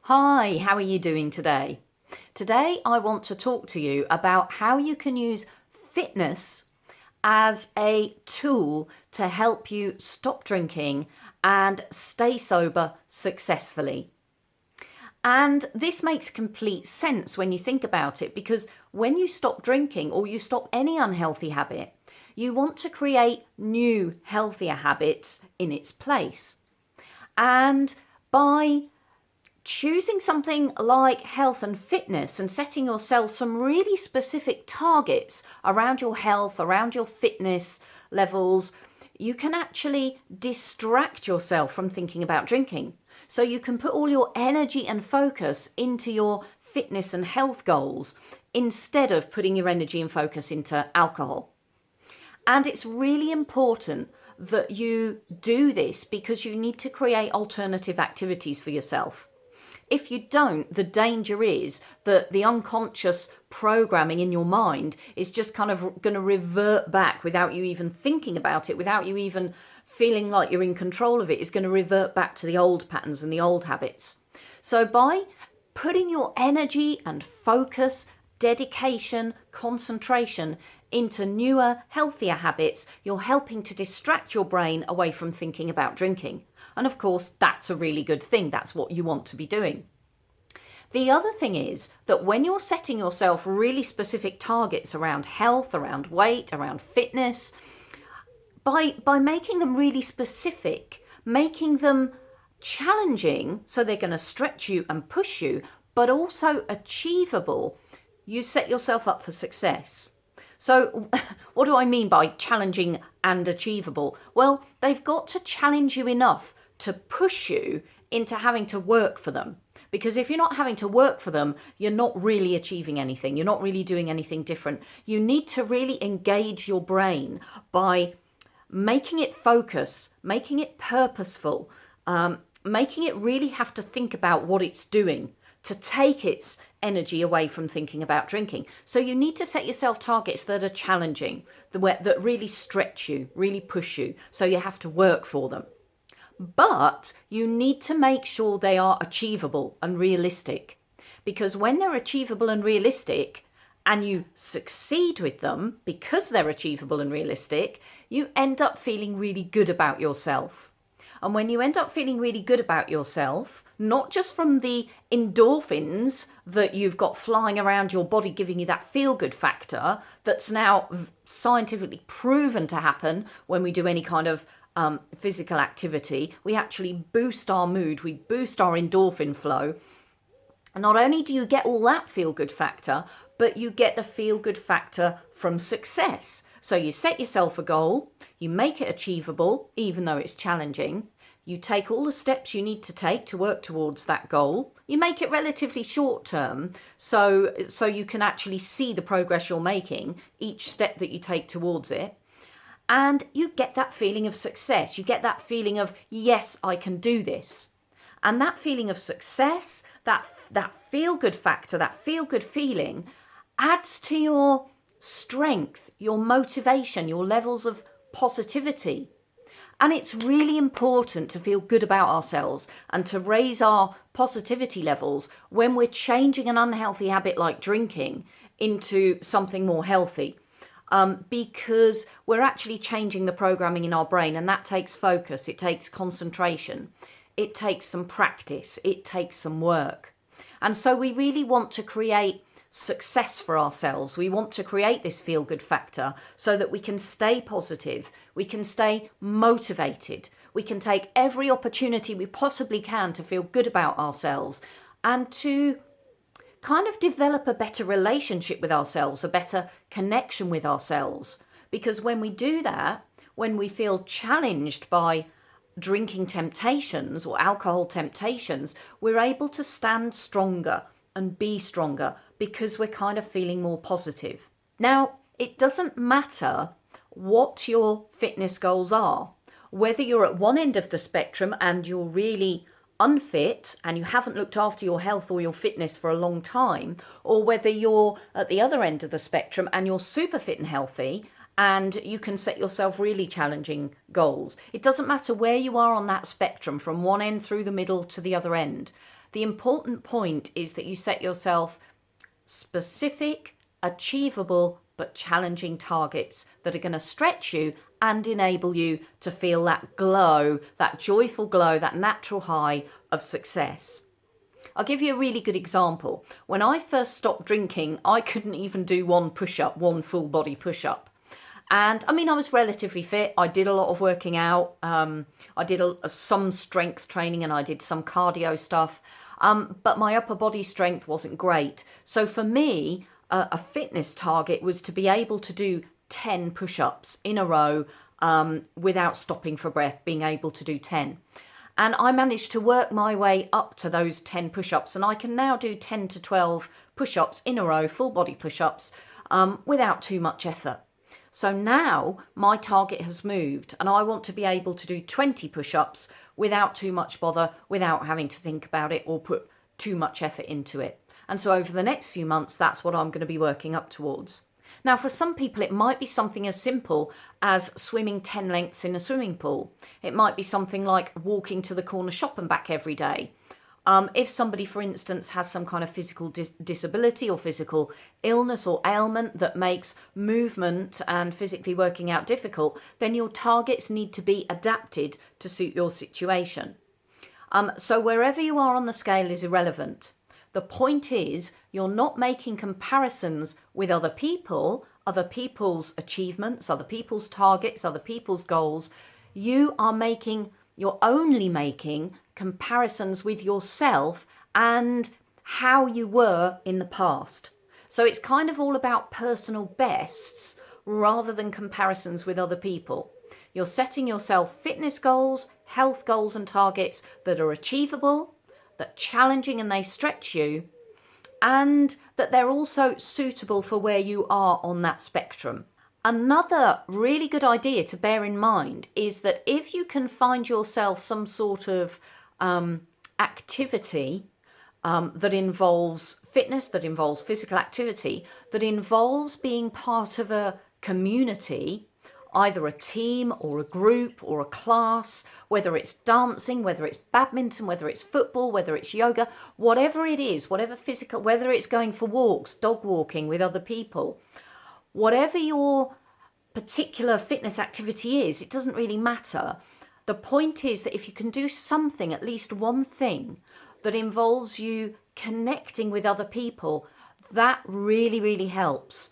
Hi, how are you doing today? Today I want to talk to you about how you can use fitness as a tool to help you stop drinking and stay sober successfully. And this makes complete sense when you think about it, because when you stop drinking or you stop any unhealthy habit, you want to create new, healthier habits in its place. And by choosing something like health and fitness and setting yourself some really specific targets around your health, around your fitness levels, you can actually distract yourself from thinking about drinking. So you can put all your energy and focus into your fitness and health goals instead of putting your energy and focus into alcohol. And it's really important that you do this because you need to create alternative activities for yourself. If you don't, the danger is that the unconscious programming in your mind is just kind of going to revert back without you even thinking about it, without you even feeling like you're in control of it. It's going to revert back to the old patterns and the old habits. So by putting your energy and focus, dedication, concentration into newer, healthier habits, you're helping to distract your brain away from thinking about drinking. And of course, that's a really good thing. That's what you want to be doing. The other thing is that when you're setting yourself really specific targets around health, around weight, around fitness, by making them really specific, making them challenging, so they're going to stretch you and push you, but also achievable, you set yourself up for success. So what do I mean by challenging and achievable? Well, they've got to challenge you enough to push you into having to work for them. Because if you're not having to work for them, you're not really achieving anything. You're not really doing anything different. You need to really engage your brain by making it focus, making it purposeful, making it really have to think about what it's doing to take its energy away from thinking about drinking. So you need to set yourself targets that are challenging, that really stretch you, really push you. So you have to work for them. But you need to make sure they are achievable and realistic. Because when they're achievable and realistic, and you succeed with them because they're achievable and realistic, you end up feeling really good about yourself. And when you end up feeling really good about yourself, not just from the endorphins that you've got flying around your body giving you that feel-good factor that's now scientifically proven to happen when we do any kind of physical activity, we actually boost our mood, we boost our endorphin flow. And not only do you get all that feel-good factor, but you get the feel-good factor from success. So you set yourself a goal, you make it achievable, even though it's challenging. You take all the steps you need to take to work towards that goal. You make it relatively short term, so you can actually see the progress you're making, each step that you take towards it. And you get that feeling of success. You get that feeling of, yes, I can do this. And that feeling of success, that feel-good factor, that feel-good feeling adds to your strength, your motivation, your levels of positivity. And it's really important to feel good about ourselves and to raise our positivity levels when we're changing an unhealthy habit like drinking into something more healthy. Because we're actually changing the programming in our brain, and that takes focus, it takes concentration, it takes some practice, it takes some work. And so we really want to create success for ourselves. We want to create this feel-good factor so that we can stay positive, we can stay motivated, we can take every opportunity we possibly can to feel good about ourselves and to kind of develop a better relationship with ourselves, a better connection with ourselves. Because when we do that, when we feel challenged by drinking temptations or alcohol temptations, we're able to stand stronger and be stronger because we're kind of feeling more positive. Now, it doesn't matter what your fitness goals are, whether you're at one end of the spectrum and you're really unfit and you haven't looked after your health or your fitness for a long time, or whether you're at the other end of the spectrum and you're super fit and healthy and you can set yourself really challenging goals. It doesn't matter where you are on that spectrum, from one end through the middle to the other end. The important point is that you set yourself specific, achievable, but challenging targets that are going to stretch you and enable you to feel that glow, that joyful glow, that natural high of success. I'll give you a really good example. When I first stopped drinking, I couldn't even do one push-up, one full body push-up. And I mean, I was relatively fit. I did a lot of working out. I did some strength training and I did some cardio stuff. But my upper body strength wasn't great. So for me, a fitness target was to be able to do 10 push-ups in a row without stopping for breath, being able to do 10. And I managed to work my way up to those 10 push-ups, and I can now do 10 to 12 push-ups in a row, full body push-ups, without too much effort. So now my target has moved and I want to be able to do 20 push-ups without too much bother, without having to think about it or put too much effort into it. And so over the next few months, that's what I'm going to be working up towards. Now, for some people, it might be something as simple as swimming 10 lengths in a swimming pool. It might be something like walking to the corner shop and back every day. If somebody, for instance, has some kind of physical disability or physical illness or ailment that makes movement and physically working out difficult, then your targets need to be adapted to suit your situation. So wherever you are on the scale is irrelevant. The point is, you're not making comparisons with other people, other people's achievements, other people's targets, other people's goals. You're only making comparisons with yourself and how you were in the past. So it's kind of all about personal bests rather than comparisons with other people. You're setting yourself fitness goals, health goals and targets that are achievable, that are challenging and they stretch you, and that they're also suitable for where you are on that spectrum. Another really good idea to bear in mind is that if you can find yourself some sort of activity that involves fitness, that involves physical activity, that involves being part of a community, either a team or a group or a class, whether it's dancing, whether it's badminton, whether it's football, whether it's yoga, whatever it is, whatever physical, whether it's going for walks, dog walking with other people, whatever your particular fitness activity is, it doesn't really matter. The point is that if you can do something, at least one thing, that involves you connecting with other people, that really, really helps.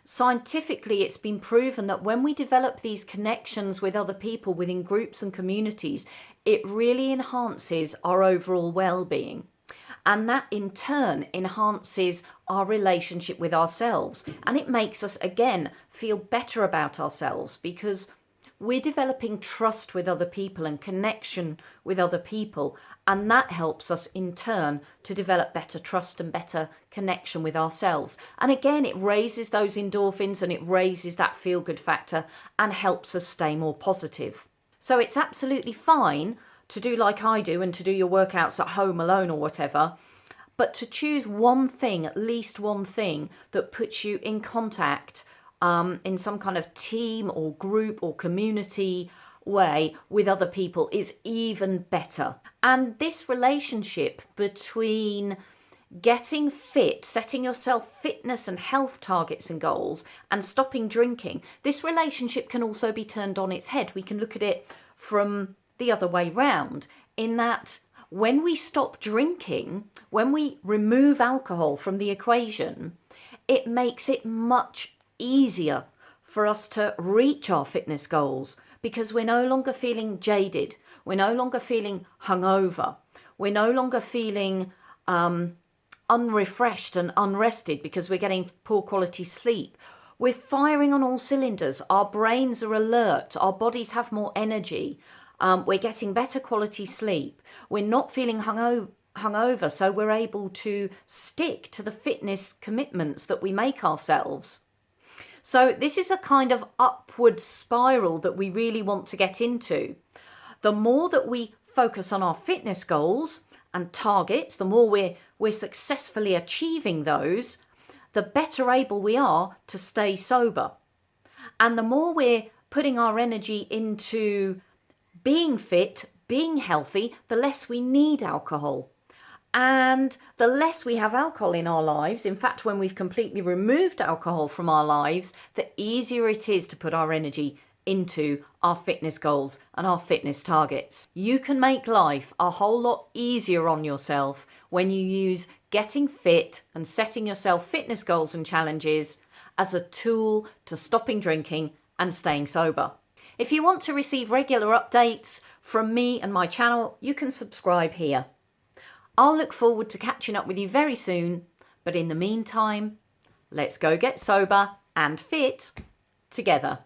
Scientifically, it's been proven that when we develop these connections with other people within groups and communities, it really enhances our overall well-being. And that in turn enhances our relationship with ourselves. And it makes us, again, feel better about ourselves because we're developing trust with other people and connection with other people. And that helps us in turn to develop better trust and better connection with ourselves. And again, it raises those endorphins and it raises that feel-good factor and helps us stay more positive. So it's absolutely fine to do like I do and to do your workouts at home alone or whatever, but to choose one thing, at least one thing, that puts you in contact in some kind of team or group or community way with other people is even better. And this relationship between getting fit, setting yourself fitness and health targets and goals, and stopping drinking, this relationship can also be turned on its head. We can look at it from the other way round, in that when we stop drinking, when we remove alcohol from the equation, it makes it much easier for us to reach our fitness goals because we're no longer feeling jaded, we're no longer feeling hungover, we're no longer feeling unrefreshed and unrested because we're getting poor quality sleep. We're firing on all cylinders, our brains are alert, our bodies have more energy, we're getting better quality sleep, we're not feeling hungover, so we're able to stick to the fitness commitments that we make ourselves. So this is a kind of upward spiral that we really want to get into. The more that we focus on our fitness goals and targets, the more we're successfully achieving those, the better able we are to stay sober. And the more we're putting our energy into being fit, being healthy, the less we need alcohol. And the less we have alcohol in our lives, in fact, when we've completely removed alcohol from our lives, the easier it is to put our energy into our fitness goals and our fitness targets. You can make life a whole lot easier on yourself when you use getting fit and setting yourself fitness goals and challenges as a tool to stopping drinking and staying sober. If you want to receive regular updates from me and my channel, you can subscribe here. I'll look forward to catching up with you very soon, but in the meantime, let's go get sober and fit together.